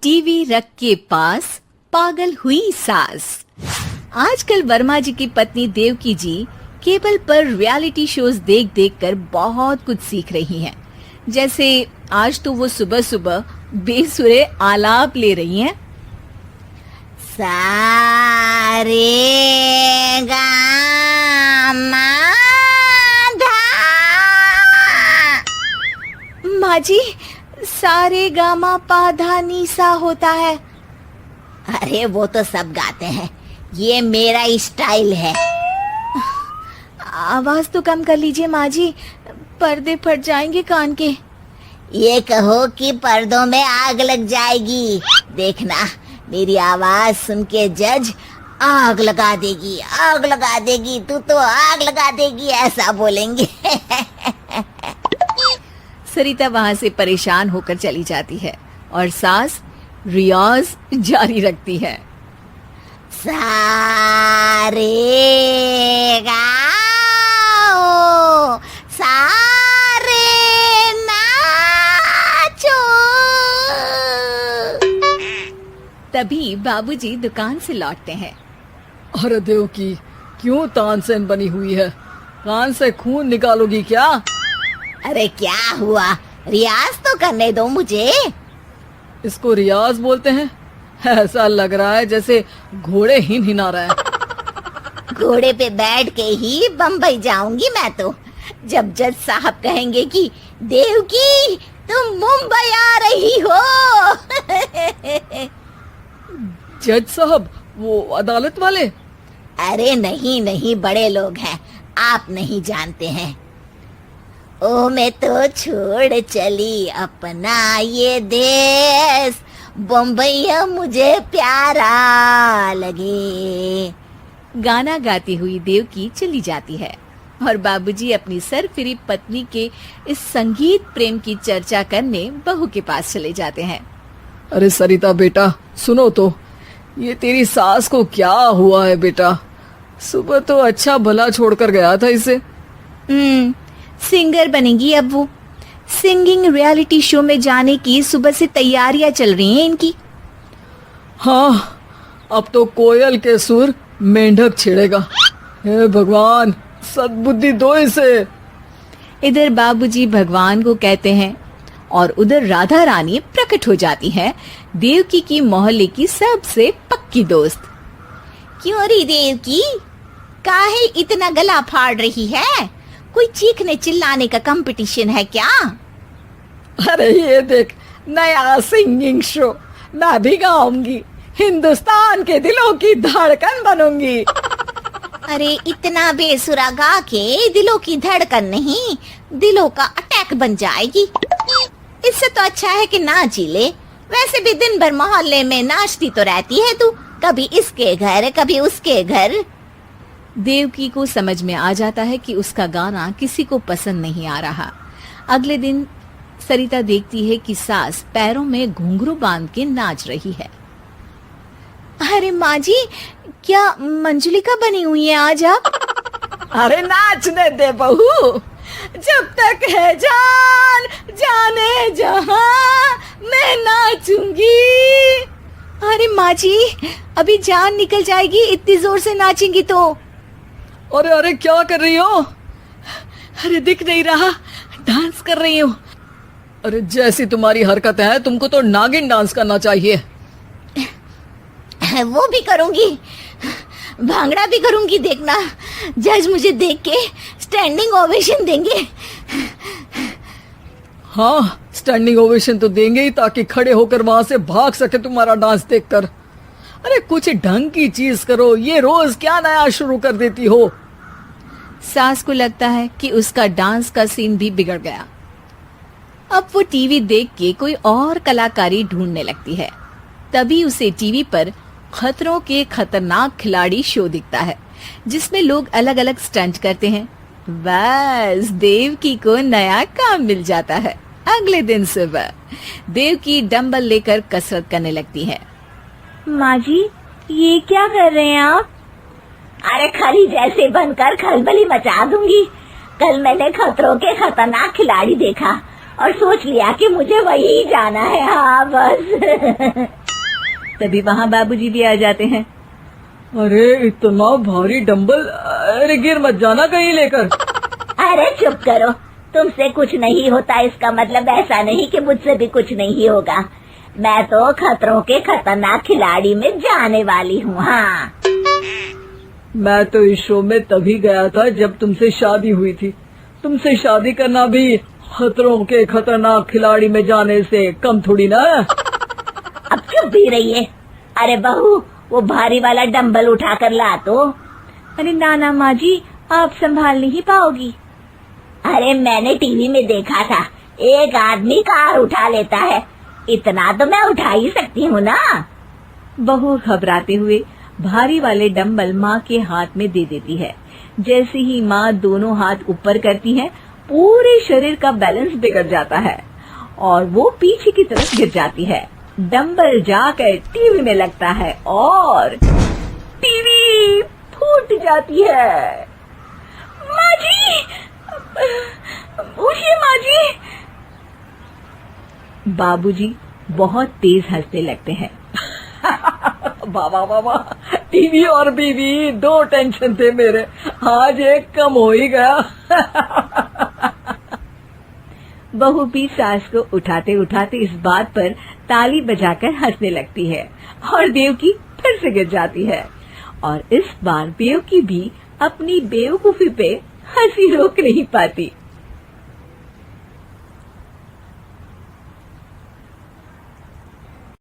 TV रख के पास पागल हुई सास। आजकल वर्मा जी की पत्नी देवकी जी केबल पर रियलिटी शोज देख देख कर बहुत कुछ सीख रही हैं। जैसे आज तो वो सुबह सुबह बेसुरे आलाप ले रही हैं। सारे गामा धा। माँ जी, सारे गामा पाधा नीसा होता है। अरे वो तो सब गाते हैं, ये मेरा स्टाइल है। आवाज तो कम कर लीजिए माँ जी, पर्दे फट जाएंगे कान के। ये कहो कि पर्दों में आग लग जाएगी। देखना, मेरी आवाज सुन के जज आग लगा देगी, आग लगा देगी, तू तो आग लगा देगी, ऐसा बोलेंगे। सरिता वहाँ से परेशान होकर चली जाती है और सास रियाज जारी रखती है। सारे गाओ, सारे नाचो। तभी बाबूजी दुकान से लौटते हैं। अरे देवकी, क्यों तानसेन बनी हुई है? कान से खून निकालोगी क्या? अरे क्या हुआ, रियाज तो करने दो मुझे। इसको रियाज बोलते हैं? ऐसा लग रहा है जैसे घोड़े हिना रहा है। घोड़े पे बैठ के ही बम्बई जाऊंगी मैं तो, जब जज साहब कहेंगे कि देवकी तुम मुंबई आ रही हो। जज साहब, वो अदालत वाले? अरे नहीं नहीं, बड़े लोग हैं, आप नहीं जानते हैं। ओ मैं तो छोड़ चली अपना ये देश, बम्बई मुझे प्यारा लगे। गाना गाती हुई देवकी चली जाती है और बाबूजी अपनी सरफिरी पत्नी के इस संगीत प्रेम की चर्चा करने बहू के पास चले जाते हैं। अरे सरिता बेटा, सुनो तो, ये तेरी सास को क्या हुआ है बेटा? सुबह तो अच्छा भला छोड़कर गया था इसे। सिंगर बनेगी अब वो। सिंगिंग रियलिटी शो में जाने की सुबह से तैयारियां चल रही हैं इनकी। हाँ, अब तो कोयल के सुर मेंढक छेड़ेगा। हे भगवान, सद्बुद्धि दो इसे। इधर बाबूजी भगवान को कहते हैं और उधर राधा रानी प्रकट हो जाती है, देवकी की मोहल्ले की सबसे पक्की दोस्त। क्यों री देवकी, काहे इतना गला फाड़ रही है? कोई चीखने चिल्लाने का कंपटीशन है क्या? अरे ये देख, नया सिंगिंग शो, मैं भी गाऊंगी, हिंदुस्तान के दिलों की धड़कन बनूंगी। अरे इतना बेसुरा गा के दिलों की धड़कन नहीं, दिलों का अटैक बन जाएगी। इससे तो अच्छा है कि नाच ही ले। वैसे भी दिन भर मोहल्ले में नाचती तो रहती है तू, कभी इसके घर कभी उसके घर। देवकी को समझ में आ जाता है कि उसका गाना किसी को पसंद नहीं आ रहा। अगले दिन सरिता देखती है कि सास पैरों में घुंघरू बांध के नाच रही है। अरे माँ जी, क्या मंजुलिका बनी हुई है आज आप? अरे नाचने दे बहू, जब तक है जान जाने जहां मैं नाचूंगी। अरे माँ जी, अभी जान निकल जाएगी इतनी जोर से नाचेंगी तो। अरे अरे क्या कर रही हो? अरे दिख नहीं रहा, डांस कर रही हो। अरे जैसी तुम्हारी हरकत है, तुमको तो नागिन डांस करना चाहिए। वो भी करूंगी, भांगड़ा भी करूंगी। देखना, जज मुझे देख के स्टैंडिंग ओवेशन देंगे। हाँ, स्टैंडिंग ओवेशन तो देंगे ही, ताकि खड़े होकर वहां से भाग सके तुम्हारा डांस देखकर। अरे कुछ ढंग की चीज करो, ये रोज क्या नया शुरू कर देती हो? सास को लगता है कि उसका डांस का सीन भी बिगड़ गया। अब वो टीवी देख के कोई और कलाकारी ढूंढने लगती है। तभी उसे टीवी पर खतरों के खतरनाक खिलाड़ी शो दिखता है, जिसमें लोग अलग अलग स्टंट करते हैं। बस देवकी को नया काम मिल जाता है। अगले दिन सुबह देवकी डंबल लेकर कसरत करने लगती है। माँ जी, ये क्या कर रहे हैं आप? अरे खरी जैसे बनकर खलबली मचा दूंगी। कल मैंने खतरों के खतरनाक खिलाड़ी देखा, और सोच लिया कि मुझे वही जाना है। हाँ बस। तभी वहाँ बाबूजी भी आ जाते हैं। अरे इतना भारी डंबल, अरे गिर मत जाना कहीं लेकर। अरे चुप करो, तुमसे कुछ नहीं होता इसका मतलब ऐसा नहीं कि मुझसे भी कुछ नहीं होगा। मैं तो खतरों के खतरनाक खिलाड़ी में जाने वाली हूँ। हाँ मैं तो इस शो में तभी गया था जब तुमसे शादी हुई थी। तुमसे शादी करना भी खतरों के खतरनाक खिलाड़ी में जाने से कम थोड़ी ना। अब चुप भी रहिए। अरे बहू, वो भारी वाला डंबल उठा कर ला तो। अरे नाना माँ जी, आप संभाल नहीं पाओगी। अरे मैंने टीवी में देखा था, एक आदमी कार उठा लेता है, इतना तो मैं उठा ही सकती हूँ ना। बहू घबराते हुए भारी वाले डंबल माँ के हाथ में दे देती है। जैसे ही माँ दोनों हाथ ऊपर करती है, पूरे शरीर का बैलेंस बिगड़ जाता है और वो पीछे की तरफ गिर जाती है। डंबल जाकर टीवी में लगता है और टीवी फूट जाती है। माँ जी, उठिए माँ जी। बाबूजी बहुत तेज हंसने लगते हैं। बाबा बाबा, टीवी और बीवी दो टेंशन थे मेरे, आज एक कम हो ही गया। बहू भी सास को उठाते उठाते इस बात पर ताली बजाकर हंसने लगती है और देवकी फिर से गिर जाती है। और इस बार देवकी भी अपनी बेवकूफी पे हंसी रोक नहीं पाती।